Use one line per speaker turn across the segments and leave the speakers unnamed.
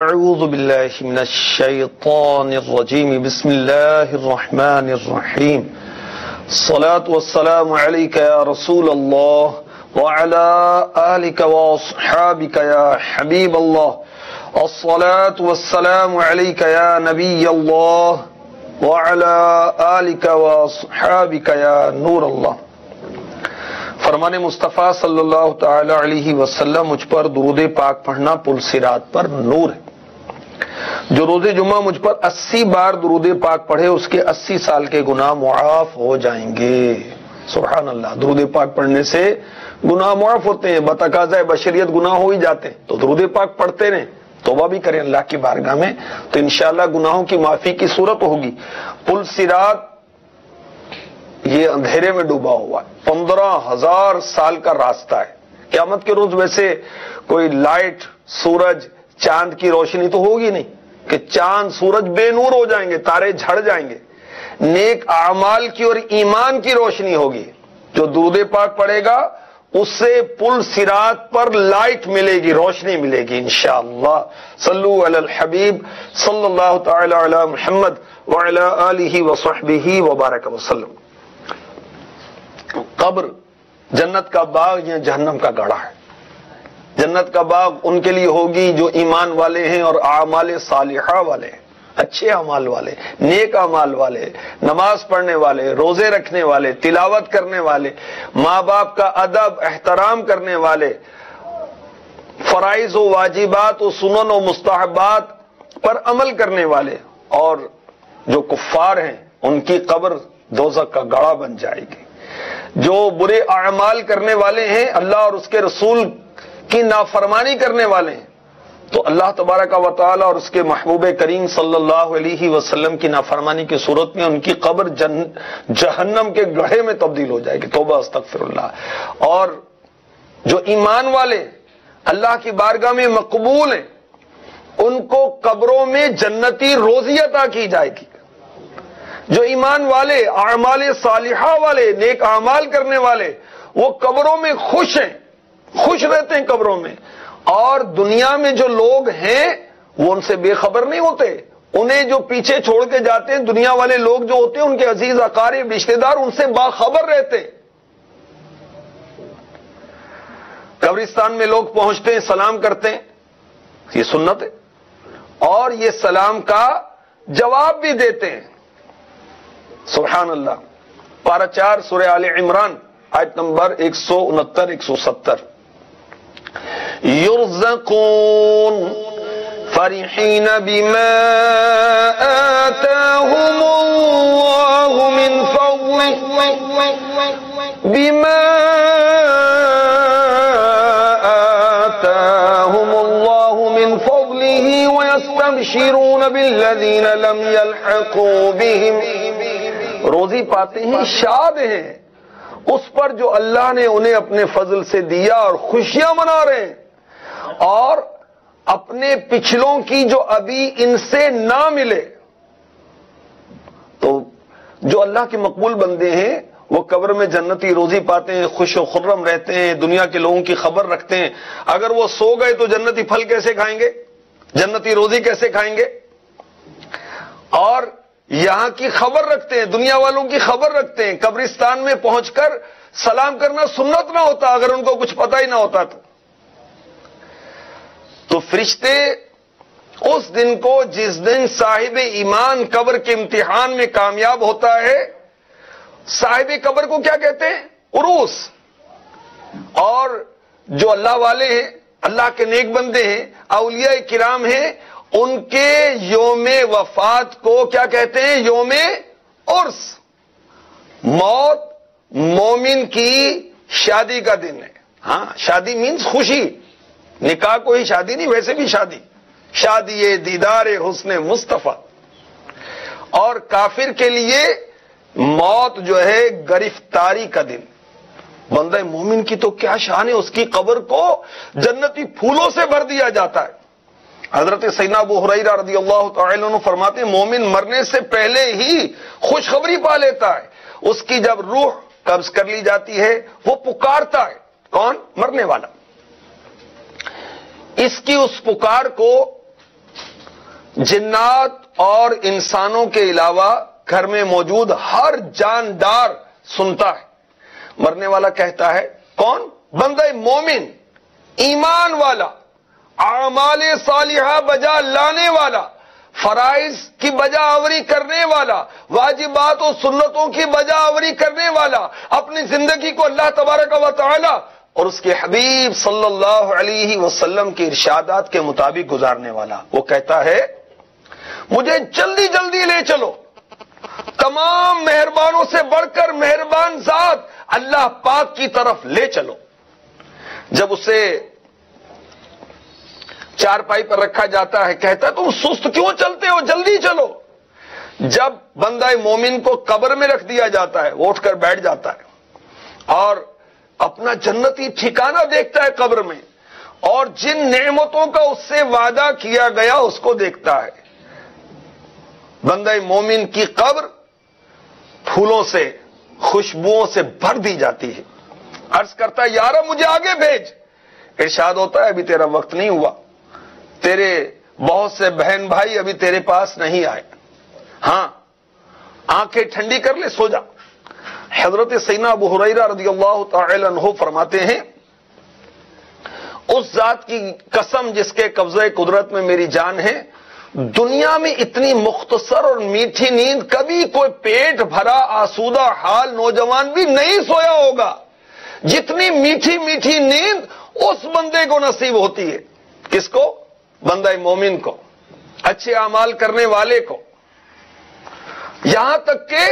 أعوذ بالله من الشيطان الرجيم بسم الله الرحمن الرحيم الصلاة والسلام عليك يا رسول الله وعلى آلك وأصحابك يا حبيب الله الصلاة والسلام عليك يا نبي الله وعلى آلك وأصحابك يا نور الله. فرمان مصطفیٰ صلی اللہ تعالی علیہ وسلم مجھ پر درود پاک پڑھنا پل صراط پر نور ہے. جو روز جمعہ مجھ پر 80 بار درود پاک پڑھے اس کے 80 سال کے گناہ معاف ہو جائیں گے. سبحان اللہ. درود پاک پڑھنے سے گناہ معاف ہوتے ہیں. بتقاضۂ بشریت گناہ ہو ہی جاتے ہیں تو درود پاک پڑھتے رہیں, توبہ بھی کریں اللہ کی بارگاہ میں, تو انشاءاللہ گناہوں کی معافی کی صورت ہوگی. پل صراط یہ اندھیرے میں ڈوبا ہوا ہے. 15,000 سال کا راستہ ہے. قیامت کے روز ویسے کوئی لائٹ, سورج, چاند کی روشنی تو ہوگی نہیں کہ چاند سورج بے نور ہو جائیں گے, تارے جھڑ جائیں گے. نیک اعمال کی اور ایمان کی روشنی ہوگی. جو درود پاک پڑھے گا اس سے پل صراط پر لائٹ ملے گی, روشنی ملے گی انشاءاللہ. صلو علی الحبیب صلی اللہ تعالی علی محمد وعلی آلہ وصحبہ وبارک وسلم. قبر جنت کا باغ یا جہنم کا گڑھا ہے. جنت کا باغ ان کے لیے ہوگی جو ایمان والے ہیں اور اعمال صالحہ والے ہیں, اچھے اعمال والے, نیک اعمال والے, نماز پڑھنے والے, روزے رکھنے والے, تلاوت کرنے والے, ماں باپ کا ادب احترام کرنے والے, فرائض و واجبات و سنن و مستحبات پر عمل کرنے والے. اور جو کفار ہیں ان کی قبر دوزخ کا گڑھا بن جائے گی. جو برے اعمال کرنے والے ہیں, اللہ اور اس کے رسول کی نافرمانی کرنے والے ہیں, تو اللہ تبارک و تعالی اور اس کے محبوب کریم صلی اللہ علیہ وسلم کی نافرمانی کی صورت میں ان کی قبر جہنم کے گڑھے میں تبدیل ہو جائے گی. توبہ استغفر اللہ. اور جو ایمان والے اللہ کی بارگاہ میں مقبول ہیں ان کو قبروں میں جنتی روزی عطا کی جائے گی. جو ایمان والے, اعمال صالحہ والے, نیک اعمال کرنے والے, وہ قبروں میں خوش ہیں, خوش رہتے ہیں قبروں میں. اور دنیا میں جو لوگ ہیں وہ ان سے بے خبر نہیں ہوتے. انہیں جو پیچھے چھوڑ کے جاتے ہیں دنیا والے لوگ جو ہوتے ہیں, ان کے عزیز اقارب رشتہ دار ان سے باخبر رہتے ہیں. قبرستان میں لوگ پہنچتے ہیں, سلام کرتے ہیں, یہ سنت ہے, اور یہ سلام کا جواب بھی دیتے ہیں. سبحان اللہ. پارہ 4 سورہ آل عمران آیت نمبر 169-170. یرزقون فرحین بما آتاہم اللہ من فضلہ بما آتاہم اللہ من فضلہ ویستبشرون بالذین لم یلحقوا بہم. روزی پاتے ہیں, شاد ہیں اس پر جو اللہ نے انہیں اپنے فضل سے دیا, اور خوشیاں منا رہے ہیں. اور اپنے پچھلوں کی جو ابھی ان سے نہ ملے, تو جو اللہ کے مقبول بندے ہیں وہ قبر میں جنتی روزی پاتے ہیں, خوش و خرم رہتے ہیں, دنیا کے لوگوں کی خبر رکھتے ہیں. اگر وہ سو گئے تو جنتی پھل کیسے کھائیں گے, جنتی روزی کیسے کھائیں گے؟ اور یہاں کی خبر رکھتے ہیں, دنیا والوں کی خبر رکھتے ہیں. قبرستان میں پہنچ کر سلام کرنا سنت نہ ہوتا اگر ان کو کچھ پتہ ہی نہ ہوتا تو فرشتے اس دن کو, جس دن صاحب ایمان قبر کے امتحان میں کامیاب ہوتا ہے, صاحب قبر کو کیا کہتے ہیں؟ عروس. اور جو اللہ والے ہیں, اللہ کے نیک بندے ہیں, اولیاء کرام ہیں, ان کے یوم وفات کو کیا کہتے ہیں؟ یوم عرس. موت مومن کی شادی کا دن ہے. ہاں, شادی مینز خوشی, نکاح کو ہی شادی نہیں, ویسے بھی شادی, شادی دیدار حسن مصطفیٰ. اور کافر کے لیے موت جو ہے گرفتاری کا دن. بندہ مومن کی تو کیا شان ہے, اس کی قبر کو جنتی پھولوں سے بھر دیا جاتا ہے. حضرت سیدنا ابو ہریرہ رضی اللہ تعالی عنہ فرماتے ہیں مومن مرنے سے پہلے ہی خوشخبری پا لیتا ہے. اس کی جب روح قبض کر لی جاتی ہے وہ پکارتا ہے. کون؟ مرنے والا. اس کی اس پکار کو جنات اور انسانوں کے علاوہ گھر میں موجود ہر جاندار سنتا ہے. مرنے والا کہتا ہے کون؟ بندہ مومن، ایمان والا، اعمال صالحہ بجا لانے والا، فرائض کی بجا آوری کرنے والا، واجبات و سنتوں کی بجا آوری کرنے والا، اپنی زندگی کو اللہ تبارک و تعالی اور اس کے حبیب صلی اللہ علیہ وسلم کے ارشادات کے مطابق گزارنے والا. وہ کہتا ہے مجھے جلدی جلدی لے چلو، تمام مہربانوں سے بڑھ کر مہربان ذات اللہ پاک کی طرف لے چلو. جب اسے چارپائی پر رکھا جاتا ہے کہتا ہے تم سست کیوں چلتے ہو، جلدی چلو. جب بندہ مومن کو قبر میں رکھ دیا جاتا ہے وہ اٹھ کر بیٹھ جاتا ہے اور اپنا جنتی ٹھکانہ دیکھتا ہے قبر میں، اور جن نعمتوں کا اس سے وعدہ کیا گیا اس کو دیکھتا ہے. بندہ مومن کی قبر پھولوں سے، خوشبوؤں سے بھر دی جاتی ہے. عرض کرتا ہے یا رب مجھے آگے بھیج. ارشاد ہوتا ہے ابھی تیرا وقت نہیں ہوا، تیرے بہت سے بہن بھائی ابھی تیرے پاس نہیں آئے. ہاں آنکھیں ٹھنڈی کر لے، سو جا. حضرت سیدنا ابو ہریرہ رضی اللہ تعالی عنہ فرماتے ہیں اس ذات کی قسم جس کے قبضہ قدرت میں میری جان ہے، دنیا میں اتنی مختصر اور میٹھی نیند کبھی کوئی پیٹ بھرا آسودہ حال نوجوان بھی نہیں سویا ہوگا جتنی میٹھی میٹھی نیند اس بندے کو نصیب ہوتی ہے. کس کو؟ بندہ مومن کو، اچھے اعمال کرنے والے کو. یہاں تک کہ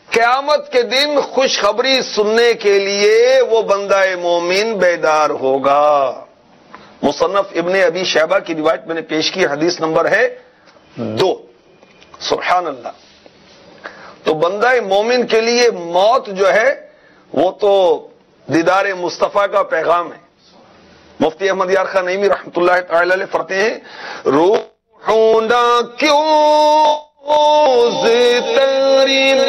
قیامت کے دن خوشخبری سننے کے لیے وہ بندہ مومن بیدار ہوگا. مصنف ابن ابی شیبہ کی روایت میں نے پیش کی، حدیث نمبر ہے 2. سبحان اللہ. تو بندہ مومن کے لیے موت جو ہے وہ تو دیدار مصطفیٰ کا پیغام ہے. مفتی احمد یار خان نعیمی رحمۃ اللہ تعالی علیہ فرماتے ہیں روحنا کیوں تقریب،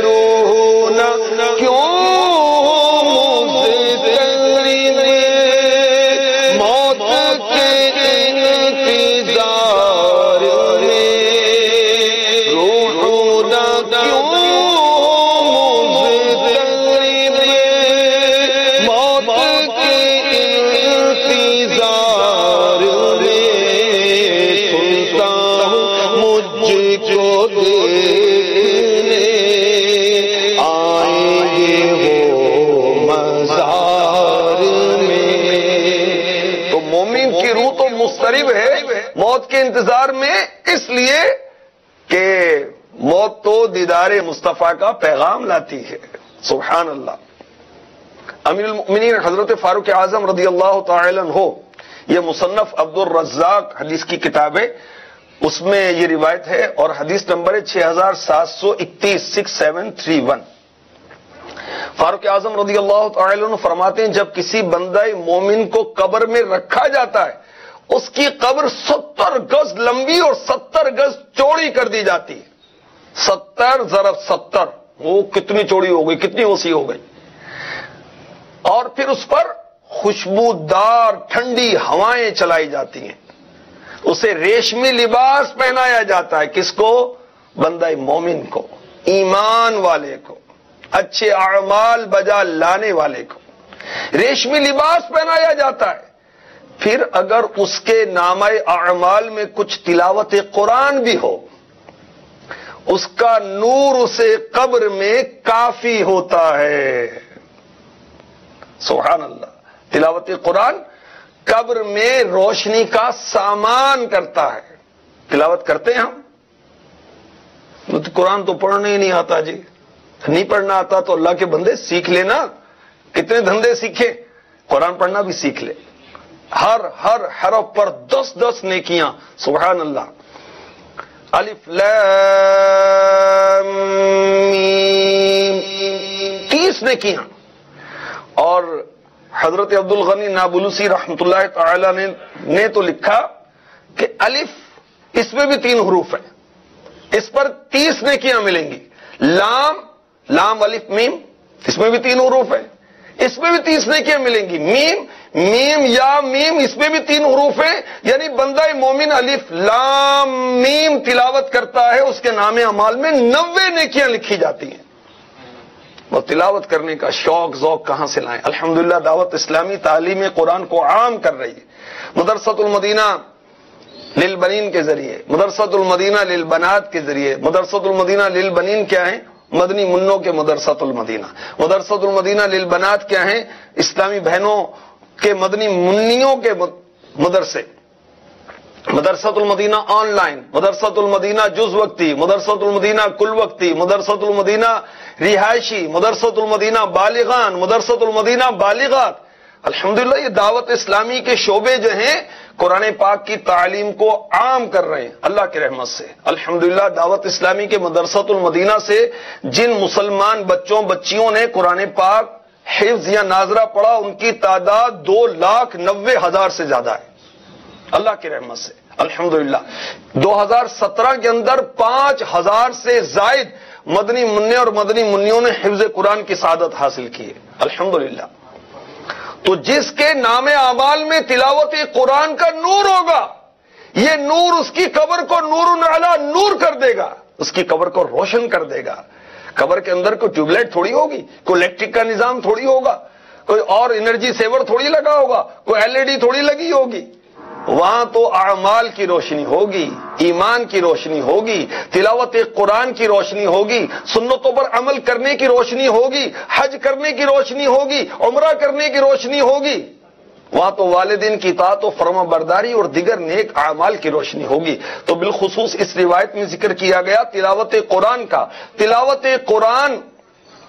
روحنا کیوں تقریب، موت کے انتظار میں روحنا کیوں تقریب، موت کے انتظار میں سنتا ہوں مجھ کو دیکھنے آئیں گے وہ مزار میں. تو مومن کی روح تو مضطرب ہے موت کے انتظار میں، اس لیے کہ موت تو دیدار مصطفیٰ کا پیغام لاتی ہے. سبحان اللہ. امیر المؤمنین حضرت فاروق اعظم رضی اللہ تعالی عنہ، یہ مصنف عبد الرزاق حدیث کی کتاب ہے، اس میں یہ روایت ہے اور حدیث نمبر ہے 6731 6731. فاروق اعظم رضی اللہ تعالی عنہ فرماتے ہیں جب کسی بندہ مومن کو قبر میں رکھا جاتا ہے اس کی قبر 70 گز لمبی اور 70 گز چوڑی کر دی جاتی ہے. 70 ضرب 70 وہ کتنی چوڑی ہو گئی، کتنی وسیع ہو گئی. اور پھر اس پر خوشبودار ٹھنڈی ہوائیں چلائی جاتی ہیں. اسے ریشمی لباس پہنایا جاتا ہے. کس کو؟ بندہ مومن کو، ایمان والے کو، اچھے اعمال بجا لانے والے کو ریشمی لباس پہنایا جاتا ہے. پھر اگر اس کے نامہ اعمال میں کچھ تلاوت قرآن بھی ہو اس کا نور اسے قبر میں کافی ہوتا ہے. سبحان اللہ. تلاوت قرآن قبر میں روشنی کا سامان کرتا ہے. تلاوت کرتے ہیں ہم، قرآن تو پڑھنے ہی نہیں آتا جی. نہیں پڑھنا آتا تو اللہ کے بندے سیکھ لینا. کتنے دھندے سیکھے، قرآن پڑھنا بھی سیکھ لے. ہر حرف پر 10 نیکیاں. سبحان اللہ. الف لام میم 30 نیکیاں. اور حضرت عبد الغنی نابلسی رحمۃ اللہ تعالی نے تو لکھا کہ الف اس میں بھی 3 حروف ہیں، اس پر 30 نیکیاں ملیں گی. لام الف میم اس میں بھی 3 حروف ہیں، اس میں بھی 30 نیکیاں ملیں گی. میم یا میم، اس میں بھی 3 حروف ہیں، یعنی بندہ مومن الف لام میم تلاوت کرتا ہے، اس کے نام اعمال میں 90 نیکیاں لکھی جاتی ہیں۔ وہ تلاوت کرنے کا شوق ذوق کہاں سے لائیں؟ الحمدللہ دعوت اسلامی تعلیم قرآن کو عام کر رہی ہے، مدرسۃ المدینہ للبنین کے ذریعے، مدرسۃ المدینہ للبنات کے ذریعے۔ مدرسۃ المدینہ للبنین کیا ہے؟ مدنی منوں کے مدرسۃ المدینہ۔ مدرسۃ المدینہ للبنات کیا ہیں؟ اسلامی بہنوں کے مدنی منیوں کے مدرسے۔ مدرسۃ المدینہ آن لائن، مدرسۃ المدینہ جز وقتی، مدرسۃ المدینہ کل وقتی، مدرسۃ المدینہ رہائشی، مدرسۃ المدینہ بالغان، مدرسۃ المدینہ بالغات۔ الحمدللہ یہ دعوت اسلامی کے شعبے جو ہیں قرآن پاک کی تعلیم کو عام کر رہے ہیں اللہ کی رحمت سے۔ الحمدللہ دعوت اسلامی کے مدرسۃ المدینہ سے جن مسلمان بچوں بچیوں نے قرآن پاک حفظ یا ناظرہ پڑھا، ان کی تعداد 2,90,000 سے زیادہ ہے اللہ کی رحمت سے الحمدللہ۔ 2017 کے اندر 5,000 سے زائد مدنی منع اور مدنی منیوں نے حفظ قرآن کی سعادت حاصل کی ہے الحمدللہ۔ تو جس کے نام اعمال میں تلاوت قرآن کا نور ہوگا، یہ نور اس کی قبر کو نور علی نور کر دے گا، اس کی قبر کو روشن کر دے گا۔ قبر کے اندر کوئی ٹیوب لائٹ تھوڑی ہوگی، کوئی الیکٹرک کا نظام تھوڑی ہوگا، کوئی اور انرجی سیور تھوڑی لگا ہوگا، کوئی LED تھوڑی لگی ہوگی۔ وہاں تو اعمال کی روشنی ہوگی، ایمان کی روشنی ہوگی، تلاوت قرآن کی روشنی ہوگی، سنتوں پر عمل کرنے کی روشنی ہوگی، حج کرنے کی روشنی ہوگی، عمرہ کرنے کی روشنی ہوگی۔ وہاں تو والدین کی اطاعت و فرما برداری اور دیگر نیک اعمال کی روشنی ہوگی۔ تو بالخصوص اس روایت میں ذکر کیا گیا تلاوت قرآن کا۔ تلاوت قرآن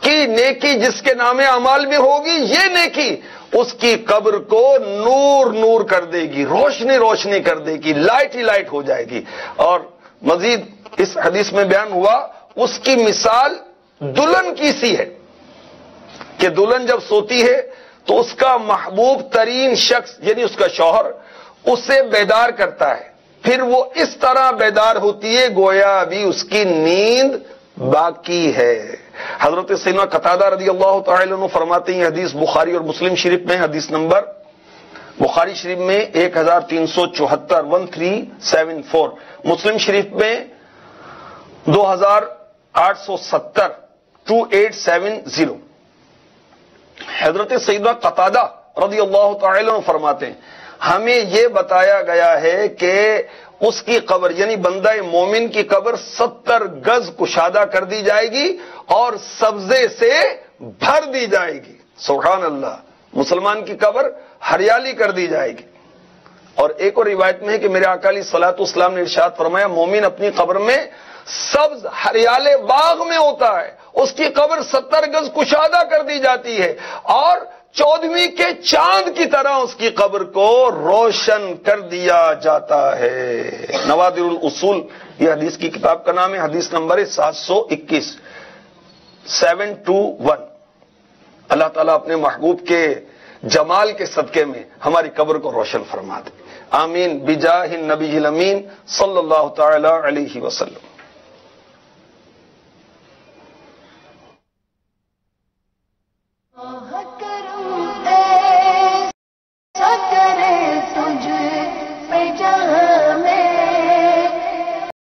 کی نیکی جس کے نام اعمال میں ہوگی، یہ نیکی اس کی قبر کو نور نور کر دے گی، روشنی روشنی کر دے گی، لائٹ ہی لائٹ ہو جائے گی۔ اور مزید اس حدیث میں بیان ہوا اس کی مثال دلہن کی سی ہے کہ دلہن جب سوتی ہے تو اس کا محبوب ترین شخص یعنی اس کا شوہر اسے بیدار کرتا ہے، پھر وہ اس طرح بیدار ہوتی ہے گویا ابھی اس کی نیند باقی ہے۔ حضرت سیدنا قتادہ رضی اللہ تعالی عنہ فرماتے ہیں، حدیث بخاری اور مسلم شریف میں، حدیث نمبر بخاری شریف میں 1374 1374، مسلم شریف میں 2870 2870۔ حضرت سیدنا قتادہ رضی اللہ تعالی عنہ فرماتے ہیں ہمیں یہ بتایا گیا ہے کہ اس کی قبر یعنی بندہ مومن کی قبر 70 گز کشادہ کر دی جائے گی اور سبزے سے بھر دی جائے گی۔ سبحان اللہ، مسلمان کی قبر ہریالی کر دی جائے گی۔ اور ایک اور روایت میں ہے کہ میرے آقا علیہ الصلوۃ والسلام نے ارشاد فرمایا مومن اپنی قبر میں سبز ہریالے باغ میں ہوتا ہے، اس کی قبر 70 گز کشادہ کر دی جاتی ہے اور 14ویں کے چاند کی طرح اس کی قبر کو روشن کر دیا جاتا ہے۔ نوادر الاصول یہ حدیث کی کتاب کا نام ہے، حدیث نمبر 721 721۔ اللہ تعالیٰ اپنے محبوب کے جمال کے صدقے میں ہماری قبر کو روشن فرما دے، آمین بجاہ النبی الامین صلی اللہ تعالی علیہ وسلم۔